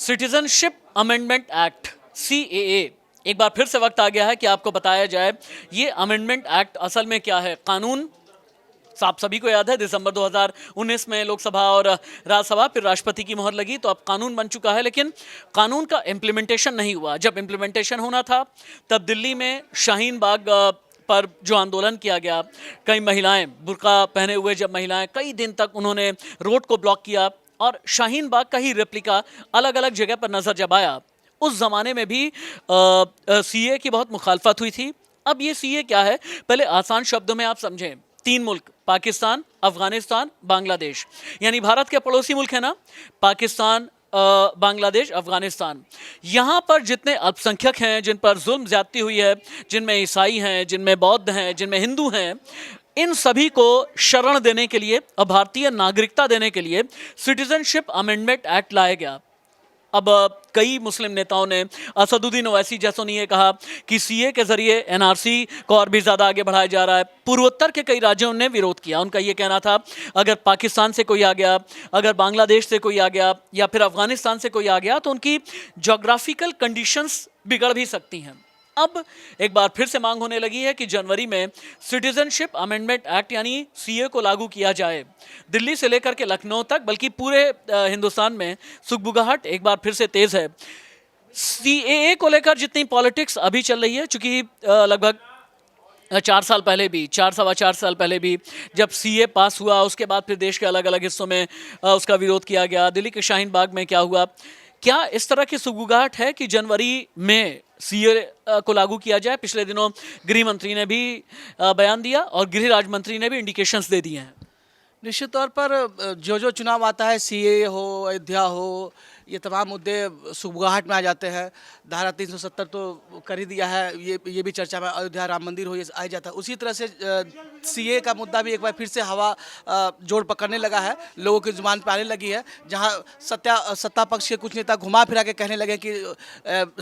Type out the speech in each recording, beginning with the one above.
Citizenship amendment act CAA एक बार फिर से वक्त आ गया है कि आपको बताया जाए ये अमेंडमेंट एक्ट असल में क्या है। कानून आप सभी को याद है, दिसंबर 2019 में लोकसभा और राज्यसभा फिर राष्ट्रपति की मोहर लगी तो अब कानून बन चुका है, लेकिन कानून का इम्प्लीमेंटेशन नहीं हुआ। जब इम्प्लीमेंटेशन होना था तब दिल्ली में शाहीन बाग पर जो आंदोलन किया गया, कई महिलाएं बुर्का पहने हुए, जब महिलाएं कई दिन तक उन्होंने रोड को ब्लॉक किया और शाहीन बाग का ही रेप्लिका अलग अलग जगह पर नजर जब आया, उस जमाने में भी सीए की बहुत मुखालफत हुई थी। अब ये सीए क्या है, पहले आसान शब्दों में आप समझें। 3 मुल्क, पाकिस्तान, अफगानिस्तान, बांग्लादेश, यानी भारत के पड़ोसी मुल्क है ना, पाकिस्तान, बांग्लादेश, अफगानिस्तान। यहाँ पर जितने अल्पसंख्यक हैं, जिन पर जुल्म ज्यादती हुई है, जिनमें ईसाई हैं, जिनमें बौद्ध हैं, जिनमें हिंदू हैं, इन सभी को शरण देने के लिए और भारतीय नागरिकता देने के लिए सिटीजनशिप अमेंडमेंट एक्ट लाया गया। अब कई मुस्लिम नेताओं ने, असदुद्दीन ओवैसी जैसों ने ये कहा कि सीए के जरिए एनआरसी को और भी ज़्यादा आगे बढ़ाया जा रहा है। पूर्वोत्तर के कई राज्यों ने विरोध किया। उनका ये कहना था अगर पाकिस्तान से कोई आ गया, अगर बांग्लादेश से कोई आ गया या फिर अफगानिस्तान से कोई आ गया तो उनकी जोग्राफिकल कंडीशंस बिगड़ भी सकती हैं। अब एक बार फिर से मांग होने लगी है कि जनवरी में सिटीजनशिप अमेंडमेंट एक्ट यानी सीए को लागू किया जाए। दिल्ली से लेकर के लखनऊ तक, बल्कि पूरे हिंदुस्तान में सुगबुगाहट एक बार फिर से तेज है। सीएए को लेकर जितनी पॉलिटिक्स अभी चल रही है, चूंकि लगभग 4 साल पहले भी, 4 सवा 4 साल पहले भी जब सीए पास हुआ, उसके बाद फिर देश के अलग अलग हिस्सों में उसका विरोध किया गया। दिल्ली के शाहीन बाग में क्या हुआ, क्या इस तरह की सुगबुगाहट है कि जनवरी में सीए को लागू किया जाए? पिछले दिनों गृह मंत्री ने भी बयान दिया और गृह राज्य मंत्री ने भी इंडिकेशंस दे दिए हैं। निश्चित तौर पर जो जो चुनाव आता है, सीए हो, अयोध्या हो, ये तमाम मुद्दे सुगबुगाहट में आ जाते हैं। धारा 370 तो कर ही दिया है, ये भी चर्चा में, अयोध्या राम मंदिर हो, ये आ ही जाता है। उसी तरह से सीए का मुद्दा भी एक बार फिर से हवा जोड़ पकड़ने लगा है, लोगों की जुबान पर आने लगी है। जहां सत्ता पक्ष के कुछ नेता घुमा फिरा के कहने लगे कि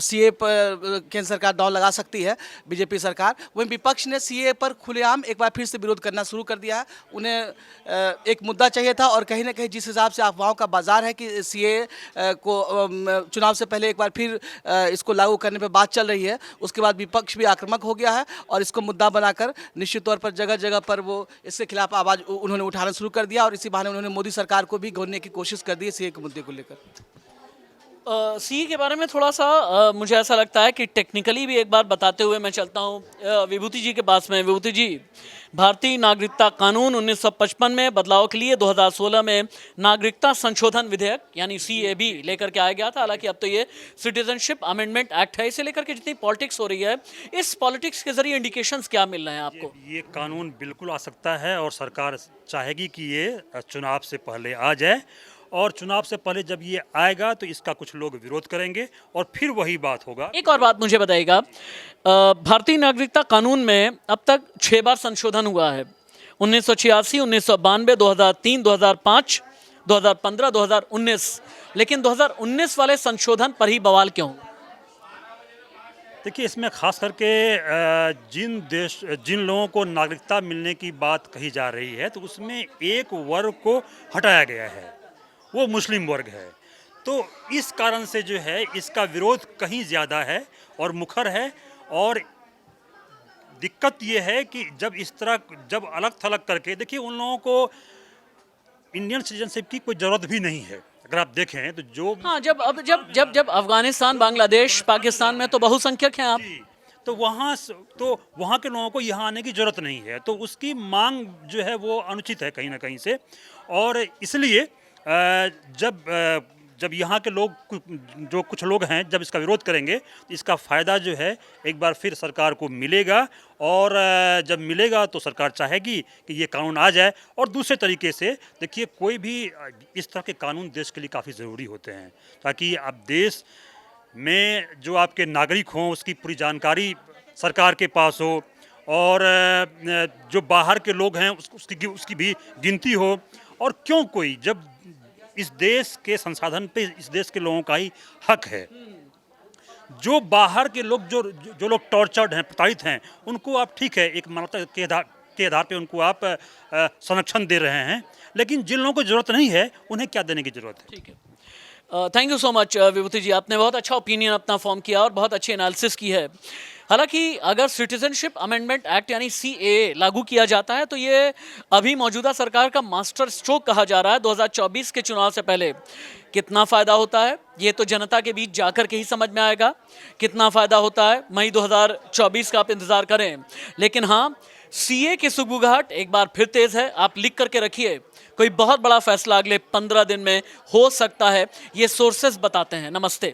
सीए पर केंद्र सरकार दांव लगा सकती है, बीजेपी सरकार, वहीं विपक्ष ने सीए पर खुलेआम एक बार फिर से विरोध करना शुरू कर दिया है। उन्हें एक मुद्दा चाहिए था और कहीं ना कहीं जिस हिसाब से अफवाहों का बाजार है कि सीए को चुनाव से पहले एक बार फिर इसको लागू करने पर बात चल रही है, उसके बाद विपक्ष भी आक्रामक हो गया है और इसको मुद्दा बनाकर निश्चित तौर पर जगह जगह पर वो इसके खिलाफ आवाज़ उन्होंने उठाना शुरू कर दिया और इसी बहाने उन्होंने मोदी सरकार को भी घेरने की कोशिश कर दी है सीए के मुद्दे को लेकर। सीए के बारे में थोड़ा सा मुझे ऐसा लगता है कि टेक्निकली भी एक बार बताते हुए मैं चलता हूँ विभूति जी के पास में। विभूति जी, भारतीय नागरिकता कानून 1955 में बदलाव के लिए 2016 में नागरिकता संशोधन विधेयक यानी सीएबी लेकर के आया गया था। हालांकि अब तो ये सिटीजनशिप अमेंडमेंट एक्ट है। इसे लेकर के जितनी पॉलिटिक्स हो रही है, इस पॉलिटिक्स के जरिए इंडिकेशंस क्या मिल रहे हैं आपको? ये कानून बिल्कुल आ सकता है और सरकार चाहेगी कि ये चुनाव से पहले आ जाए, और चुनाव से पहले जब ये आएगा तो इसका कुछ लोग विरोध करेंगे और फिर वही बात होगा। एक और बात मुझे बताइएगा, भारतीय नागरिकता कानून में अब तक 6 बार संशोधन हुआ है। 1986, 1992, 2003, 2005, 2015, 2019, लेकिन 2019 वाले संशोधन पर ही बवाल क्यों? देखिए, इसमें खास करके जिन लोगों को नागरिकता मिलने की बात कही जा रही है तो उसमें एक वर्ग को हटाया गया है, वो मुस्लिम वर्ग है। तो इस कारण से जो है इसका विरोध कहीं ज़्यादा है और मुखर है। और दिक्कत ये है कि जब अलग थलग करके, देखिए, उन लोगों को इंडियन सिटीजनशिप की कोई ज़रूरत भी नहीं है। अगर आप देखें तो जब अफगानिस्तान, बांग्लादेश, पाकिस्तान में तो बहुसंख्यक हैं आप, तो वहाँ के लोगों को यहाँ आने की ज़रूरत नहीं है। तो उसकी मांग जो है वो अनुचित है कहीं ना कहीं से। और इसलिए जब यहाँ के लोग, जो कुछ लोग हैं, जब इसका विरोध करेंगे तो इसका फ़ायदा जो है एक बार फिर सरकार को मिलेगा। और जब मिलेगा तो सरकार चाहेगी कि ये कानून आ जाए। और दूसरे तरीके से देखिए, कोई भी इस तरह के कानून देश के लिए काफ़ी ज़रूरी होते हैं, ताकि आप देश में जो आपके नागरिक हों उसकी पूरी जानकारी सरकार के पास हो, और जो बाहर के लोग हैं उसकी भी गिनती हो। और क्यों कोई, जब इस देश के संसाधन पे इस देश के लोगों का ही हक है, जो बाहर के लोग, जो लोग टॉर्चर्ड हैं, प्रताड़ित हैं, उनको आप ठीक है एक मानवता के आधार पे उनको आप संरक्षण दे रहे हैं, लेकिन जिन लोगों को ज़रूरत नहीं है उन्हें क्या देने की ज़रूरत है? ठीक है। थैंक यू सो मच विभूति जी, आपने बहुत अच्छा ओपिनियन अपना फॉर्म किया और बहुत अच्छी एनालिसिस की है। हालांकि अगर सिटीजनशिप अमेंडमेंट एक्ट यानी सीएए लागू किया जाता है तो ये अभी मौजूदा सरकार का मास्टर स्ट्रोक कहा जा रहा है 2024 के चुनाव से पहले। कितना फ़ायदा होता है ये तो जनता के बीच जाकर के ही समझ में आएगा। कितना फ़ायदा होता है मई 2024 का आप इंतज़ार करें। लेकिन हाँ, सीए की सुगबुगाहट एक बार फिर तेज़ है। आप लिख करके रखिए, कोई बहुत बड़ा फैसला अगले 15 दिन में हो सकता है, ये सोर्सेस बताते हैं। नमस्ते।